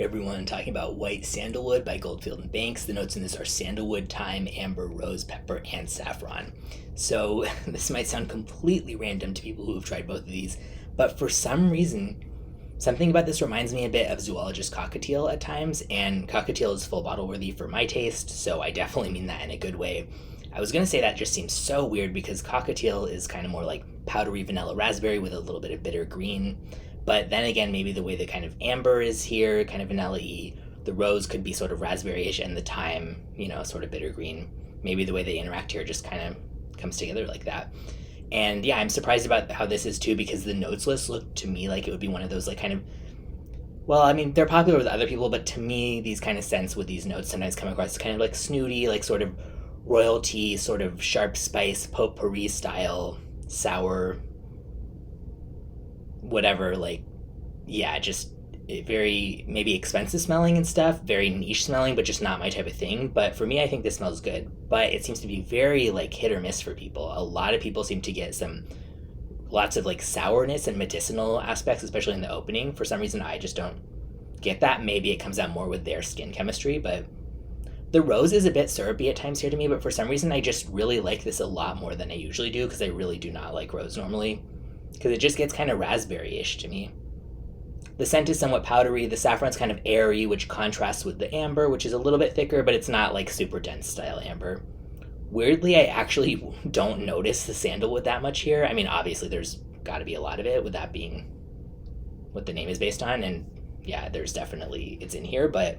everyone, talking about White Sandalwood by Goldfield and Banks. The notes in this are sandalwood, thyme, amber, rose, pepper, and saffron. So this might sound completely random to people who have tried both of these, but for some reason, something about this reminds me a bit of zoologist cockatiel at times, and cockatiel is full bottle worthy for my taste, so I definitely mean that in a good way. I was going to say that just seems so weird because cockatiel is kind of more like powdery vanilla raspberry with a little bit of bitter green. But then again, maybe the way the kind of amber is here, kind of vanilla-y, the rose could be sort of raspberry-ish, and the thyme, sort of bitter green. Maybe the way they interact here just kind of comes together like that. And yeah, I'm surprised about how this is too, because the notes list looked to me like it would be one of those like kind of, well, I mean, they're popular with other people, but to me, these kind of scents with these notes sometimes come across kind of like snooty, like sort of royalty, sort of sharp spice, potpourri style, sour, whatever, like, yeah, just very maybe expensive smelling and stuff, very niche smelling, but just not my type of thing. But for me, I think this smells good, but it seems to be very like hit or miss for people. A lot of people seem to get lots of like sourness and medicinal aspects, especially in the opening. For some reason, I just don't get that. Maybe it comes out more with their skin chemistry, but the rose is a bit syrupy at times here to me, but for some reason I just really like this a lot more than I usually do, because I really do not like rose normally, because it just gets kind of raspberry-ish to me. The scent is somewhat powdery. The saffron's kind of airy, which contrasts with the amber, which is a little bit thicker, but it's not like super dense style amber. Weirdly, I actually don't notice the sandalwood that much here. I mean, obviously there's got to be a lot of it with that being what the name is based on, and yeah, there's definitely, it's in here, but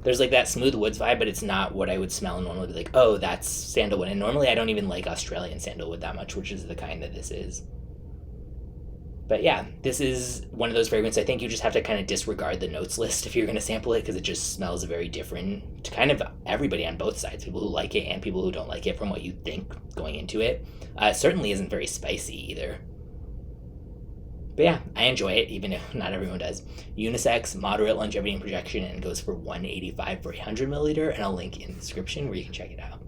there's like that smooth woods vibe, but it's not what I would smell normally, be like, oh, that's sandalwood. And normally I don't even like Australian sandalwood that much, which is the kind that this is. But yeah, this is one of those fragrances I think you just have to kind of disregard the notes list if you're going to sample it, because it just smells very different to kind of everybody on both sides, people who like it and people who don't like it, from what you think going into it. It certainly isn't very spicy either. But yeah, I enjoy it, even if not everyone does. Unisex, moderate longevity and projection, and goes for $185 for a 100 milliliter, and I'll link in the description where you can check it out.